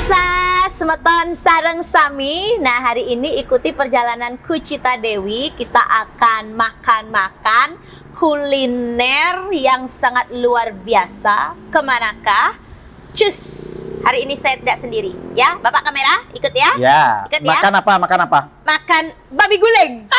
Pemirsa, semeton sareng sami. Nah, hari ini ikuti perjalanan Cita Dewi. Kita akan makan-makan kuliner yang sangat luar biasa. Kemanakah? Cus. Hari ini saya tidak sendiri, ya. Bapak kamera, ikut ya. Ya. Ikut ya. Makan apa? Makan apa? Makan babi guling.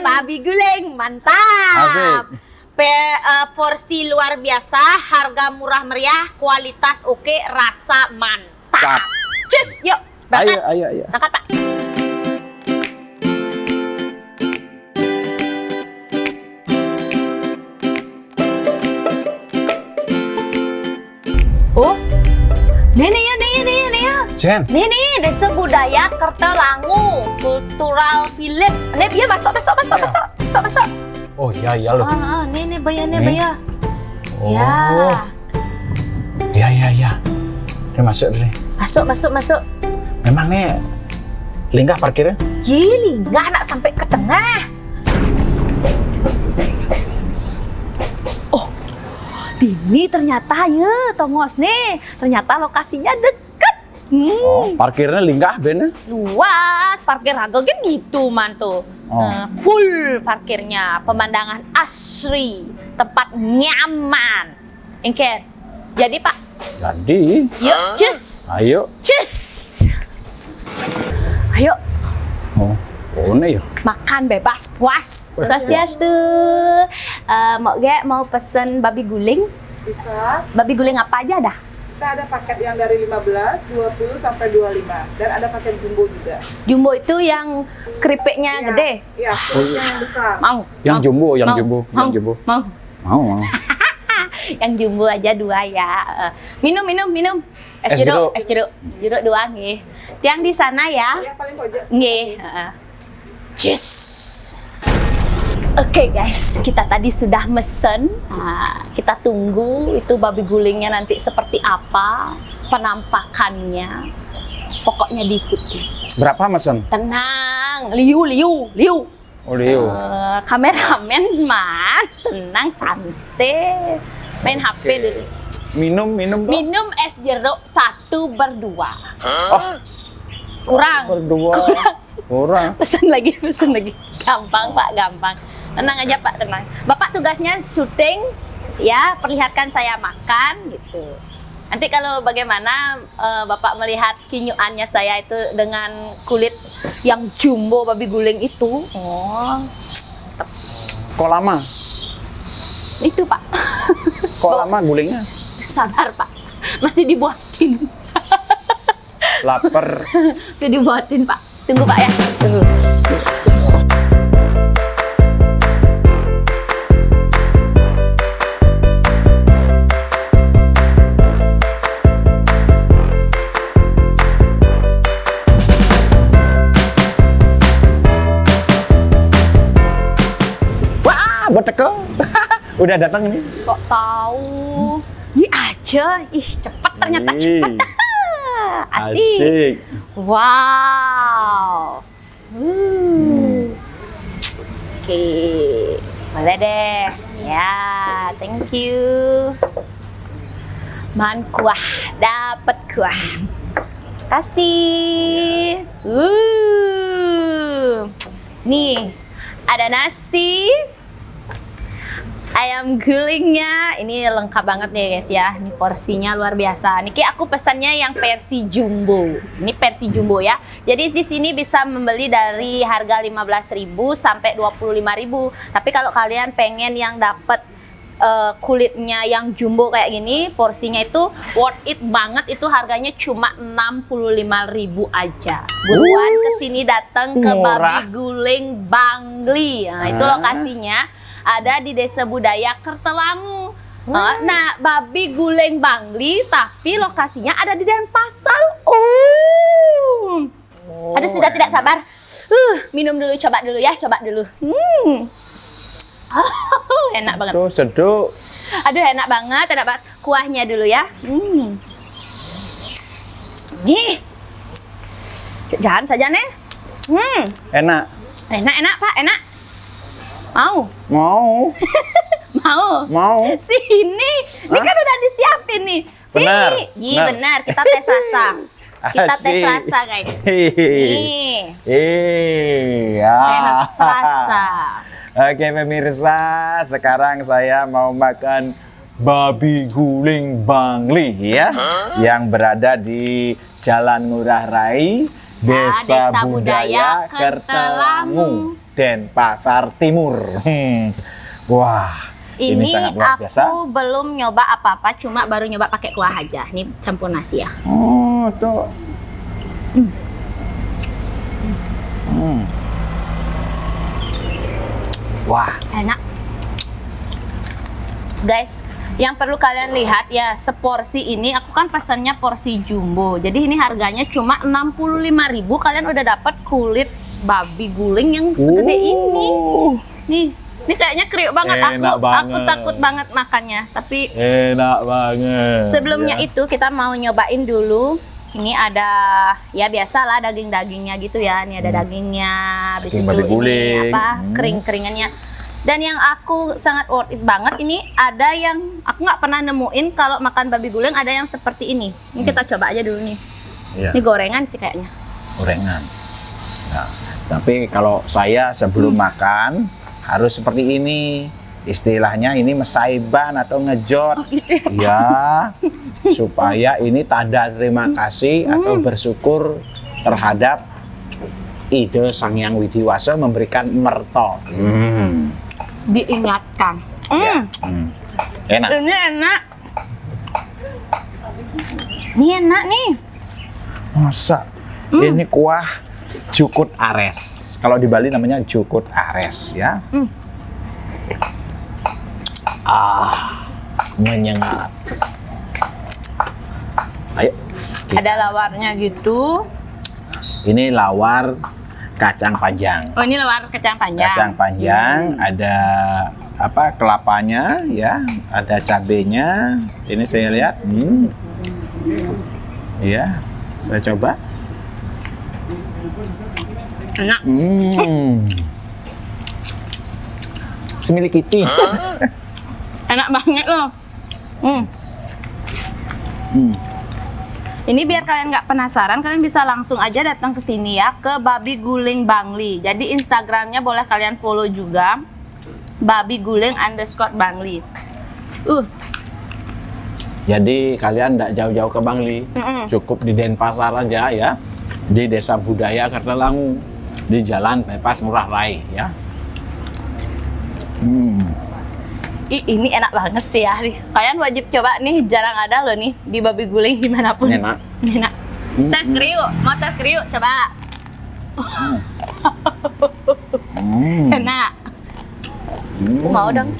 Babi guling, mantap. Asik. Porsi luar biasa, harga murah meriah, kualitas oke, rasa mantap. Cap. Cus, yuk. Berangkat. Ayo. Berangkat, Pak. Oh, nih ya. Jen. Nih, Desa Budaya Kertelangu Cultural Village. Nih, dia masuk. Oh iya loh. Nih, bayar. Oh. Ya. Ya. Dia masuk deh. Masuk. Memang nih linggah parkirnya? Yili, nggak nak sampai ke tengah. Oh, ini ternyata ya, Tongos nih. Ternyata lokasinya deket. Oh, parkirnya linggah bener. Luas, parkir harga kan gitu mantu. Oh. Full parkirnya, pemandangan asri, tempat nyaman. Engker. Jadi Pak, Jadi, yuk cus. ayo. Cus. Ayo. Oh nih ya. Makan bebas puas. Swastiastu. Mau pesen babi guling? Bisa. Babi guling apa aja dah? Kita ada paket yang dari 15, 20 sampai 25 dan ada paket jumbo juga. Jumbo itu yang keripiknya Iya. gede. Iya, paket yang besar. Mau. Yang Mau. jumbo, yang Mau. jumbo, Mau. yang jumbo. Mau. Mau. Yang jumbo aja 2 ya. Minum. Es Es jeruk. jeruk doang nggih. Yang di sana ya. Yang paling pojok. Nggih, Cheers. Oke guys, kita tadi sudah mesen. Kita tunggu itu babi gulingnya nanti seperti apa penampakannya. Pokoknya diikuti. Berapa mesen? Tenang, liu. Oh Leo. Kameramen mah tenang, santai. Main HP dulu. Minum Bro. Minum es jeruk 1 berdua. Oh, Kurang. berdua. Kurang. Pesan lagi. Gampang Pak, gampang. Tenang aja Pak, tenang. Bapak tugasnya syuting, ya, perlihatkan saya makan gitu. Nanti kalau bagaimana Bapak melihat kinyuannya saya itu dengan kulit yang jumbo babi guling itu. Oh, Kok lama? itu Pak. Kok lama gulingnya? Sabar Pak, masih dibuatin. Laper. Masih dibuatin Pak. Tunggu Pak ya, tunggu. Wah, beteko. Udah datang ini. Sok tahu. Aja. Cepet ternyata Ih. cepet. Asik. Wow. Oke. Boleh deh. Ya, thank you. Man kuah, dapat kuah. Kasih. Nih, ada nasi. Ayam gulingnya ini lengkap banget nih guys ya. Ini porsinya luar biasa. Niki aku pesannya yang versi jumbo. Ini versi jumbo ya. Jadi di sini bisa membeli dari harga 15.000 sampai 25.000. Tapi kalau kalian pengen yang dapat kulitnya yang jumbo kayak gini, porsinya itu worth it banget. Itu harganya cuma 65.000 aja. Buruan kesini datang ke Murah. Babi Guling Bangli. Nah, itu lokasinya ada di Desa Budaya Kertelangu. Nah, Babi Guling Bangli, tapi lokasinya ada di Denpasar. Aduh, sudah tidak sabar. Minum dulu, coba dulu ya, enak banget. Tuh seduk. Aduh, enak banget. Kuahnya dulu ya. Nih, jangan saja nih. Enak. Enak Pak, enak. Mau? Mau. Mau? Mau. Sini. Ini kan udah disiapin nih. Benar. Iya benar. Kita tes rasa. Kita tes Asik. rasa guys. Nih. Tes rasa. Oke pemirsa, sekarang saya mau makan babi guling Bangli ya, yang berada di Jalan Ngurah Rai, Desa Desa Budaya Budaya Kertelangu, Denpasar Timur. Wah, ini Ini sangat luar biasa. aku belum nyoba apa-apa, cuma baru nyoba pakai kuah aja. Ini campur nasi ya. Oh, tuh. Wah, Enak. Guys, yang perlu kalian lihat ya, seporsi ini aku kan pesannya porsi jumbo. Jadi ini harganya cuma 65.000. Kalian udah dapat kulit babi guling yang segede ini. Nih kayaknya kriuk banget. Enak Aku banget. takut banget makannya. Tapi enak banget. sebelumnya ya. itu kita mau nyobain dulu. Ini ada ya biasalah daging-dagingnya gitu ya. Ini ada dagingnya, habis Daging itu babi ini guling. apa kering-keringannya. Dan yang aku sangat worth it banget ini ada yang aku nggak pernah nemuin kalau makan babi guling ada yang seperti ini. Ini kita coba aja dulu nih. Iya, Ini gorengan sih kayaknya. gorengan. Nah, tapi kalau saya sebelum makan harus seperti ini. Istilahnya ini mesaiban atau ngejot. Ya, supaya ini tanda terima kasih atau bersyukur terhadap ide Sang Hyang Widiwasa memberikan merto. Diingatkan. Ya. Enak. Ini enak. Ini enak nih. Masa ini kuah jukut ares. Kalau di Bali namanya jukut ares ya. Menyengat. Ayo. Ada lawarnya gitu. Ini lawar kacang panjang. Oh ini lawar kacang panjang. Kacang panjang, ada apa kelapanya ya, ada cabenya. Ini saya lihat. Ya, saya coba. Enak. Semilikiti. Enak banget loh. Ini biar kalian nggak penasaran, kalian bisa langsung aja datang ke sini ya, ke Babi Guling Bangli. Jadi Instagramnya boleh kalian follow juga, @babiguling_bangli. Jadi kalian tidak jauh-jauh ke Bangli, cukup di Denpasar aja ya, di Desa Budaya Kertelangu, di Jalan Bypass Ngurah Rai ya. Ini enak banget sih ya. Kalian wajib coba nih, jarang ada loh nih di Babi Guling dimanapun. Enak. Enak. Tes kriuk, mau tes kriuk coba. Enak. Mau dong.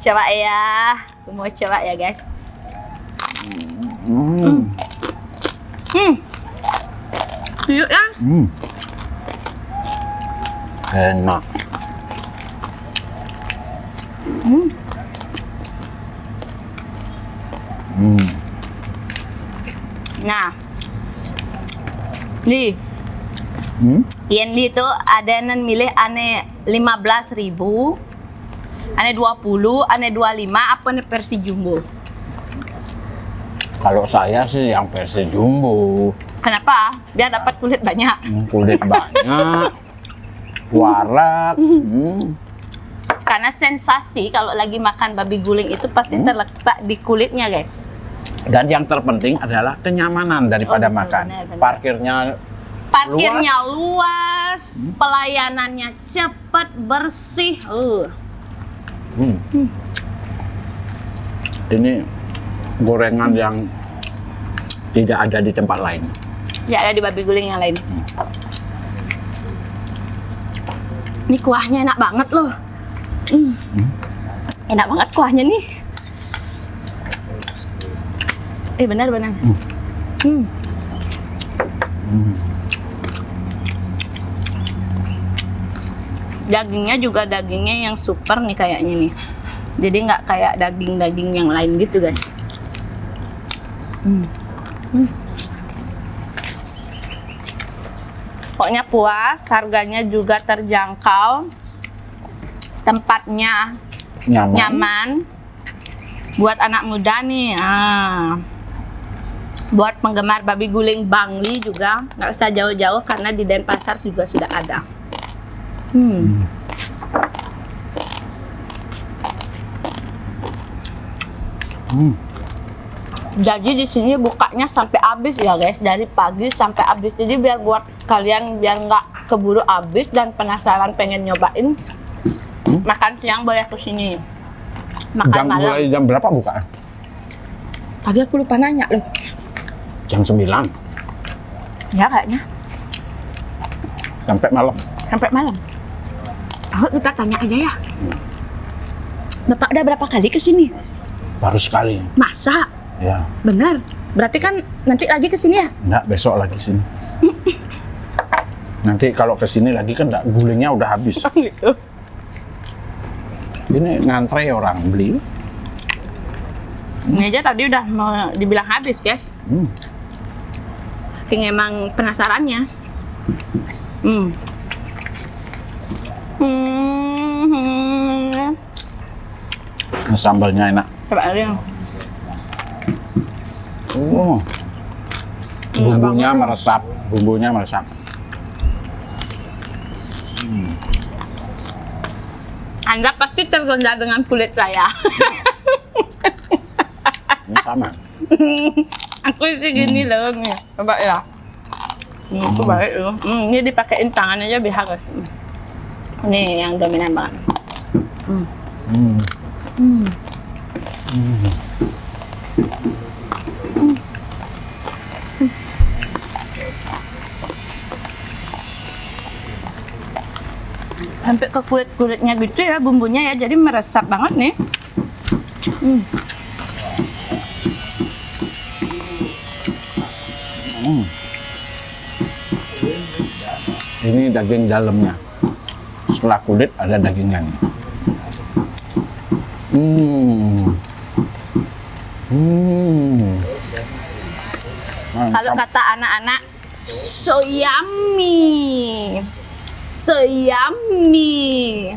Coba ya. Aku mau coba ya guys. Kriuk ya. Enak. Nah, Li, Yen Li itu ada yang milih ane 15.000, ane 20, ane 25, apa ane versi jumbo? Kalau saya sih yang versi jumbo. Kenapa? Biar dapat kulit banyak. Kulit banyak, warak. Karena sensasi kalau lagi makan babi guling itu pasti terletak di kulitnya, guys. Dan yang terpenting adalah kenyamanan daripada betul, makan. benar. Parkirnya Luas, pelayanannya cepat, bersih. ini gorengan yang tidak ada di tempat lain. Ya ada di babi guling yang lain. Ini kuahnya enak banget loh. Enak banget kuahnya nih. Benar. Dagingnya juga dagingnya yang super nih kayaknya nih. Jadi nggak kayak daging-daging yang lain gitu guys. Pokoknya puas, harganya juga terjangkau, tempatnya Nyaman. nyaman, Buat anak muda nih, buat penggemar babi guling Bangli juga nggak usah jauh-jauh karena di Denpasar juga sudah ada. Jadi di sini bukanya sampai habis ya guys, dari pagi sampai habis. Jadi biar buat kalian biar nggak keburu habis dan penasaran pengen nyobain, makan siang boleh ke sini. Makan malam. Mulai jam berapa buka? Tadi aku lupa nanya loh. Jam 9 Ya kayaknya sampai malam. sampai malam. Oh, kita tanya aja ya. Bapak udah berapa kali ke sini? Baru sekali. Masa? Ya. Bener. Berarti kan nanti lagi ke sini ya? Enggak, besok lagi sini. Nanti kalau ke sini lagi kan enggak, gulingnya udah habis. Gitu. Ini ngantre orang beli. Ini aja tadi udah mau dibilang habis, guys. Saking emang penasarannya. Nah, sambalnya enak. Coba aja. Oh. Bumbunya meresap, bumbunya meresap. Anda pasti tergoda dengan kulit saya. Ini sama. Aku sih gini loh, nih. Coba ya. Itu baik loh. Ini dipakein tangan aja biar guys. Ini yang dominan banget. Sampai ke kulit-kulitnya gitu ya bumbunya ya, jadi meresap banget nih. Ini daging dalamnya. Setelah kulit ada dagingnya nih. Kalau kata anak-anak, so yummy. So yummy.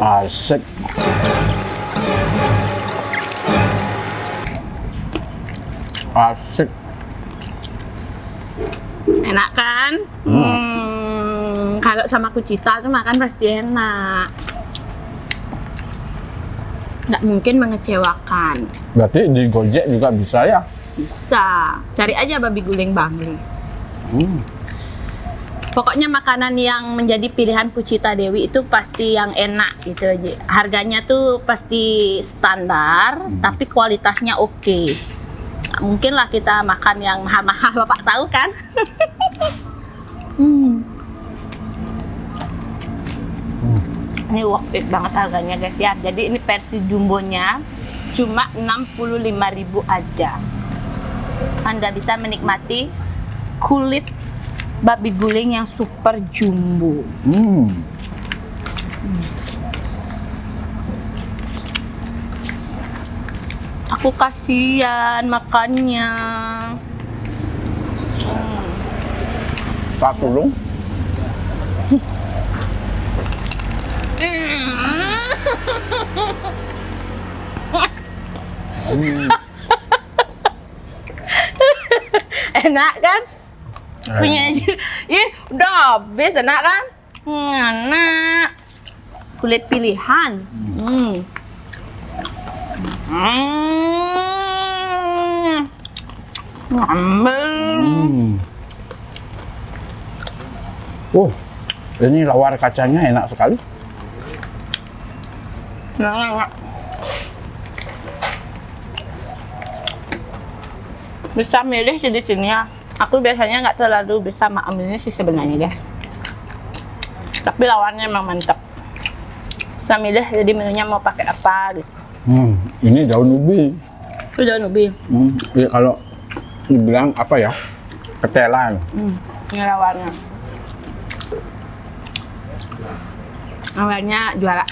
Asik. Asik. Enak kan? Kalau sama Kucita tuh makan pasti enak. Nggak mungkin mengecewakan. Berarti di Gojek juga bisa ya? Bisa. Cari aja babi guling Bangli. Pokoknya makanan yang menjadi pilihan Kucita Dewi itu pasti yang enak gitu aja. Harganya tuh pasti standar, tapi kualitasnya oke. Nggak mungkin lah kita makan yang mahal-mahal, Bapak tahu kan? Ini worth it banget harganya guys ya. Jadi ini versi jumbonya cuma 65.000 aja. Anda bisa menikmati kulit babi guling yang super jumbo. Aku kasihan makannya. Pak Sulung. Enak kan? Punya udah habis, enak kan? Enak. Kulit pilihan. Ini lawar kacangnya enak sekali. Bisa milih sih di sini ya. Aku biasanya nggak terlalu bisa makan ini sih sebenarnya guys. Tapi lawannya emang mantap. Bisa milih jadi menunya mau pakai apa gitu. Ini daun ubi. Itu daun ubi. Ya, kalau dibilang apa ya? Ketela. Ini lawannya. Lawannya juara.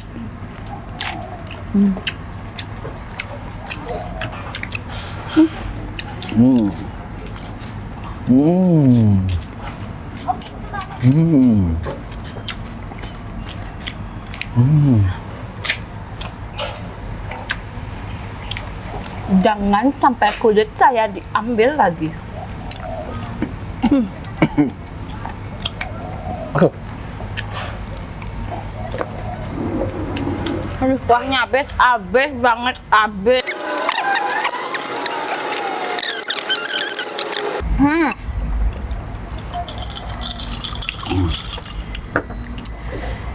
Hmm. Hmm. Hmm. Hmm. Jangan sampai kulit saya diambil lagi. Aduh, kuahnya habis banget, habis.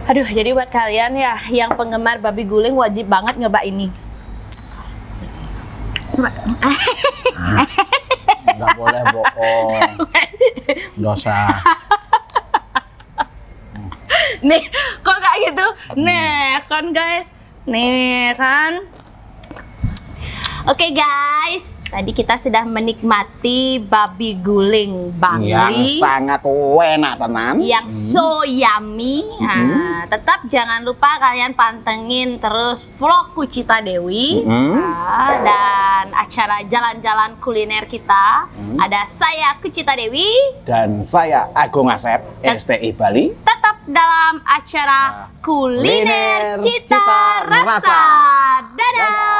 Aduh, jadi buat kalian ya yang penggemar babi guling wajib banget nyoba ini. Nggak boleh bohong. Dosa. Nih, kok kayak gitu? Nih, kan guys. Nih, kan. Oke guys, tadi kita sudah menikmati babi guling Bang Yang Lis. sangat enak tenan. Yang so yummy. Nah, tetap jangan lupa kalian pantengin terus vlog Kucita Dewi. Nah, dan acara jalan-jalan kuliner kita. Ada saya Kucita Dewi. Dan saya Agung Asep, STI Bali. Tetap dalam acara kuliner Kuliner Cita Cita Rasa. Rasa. Dadah.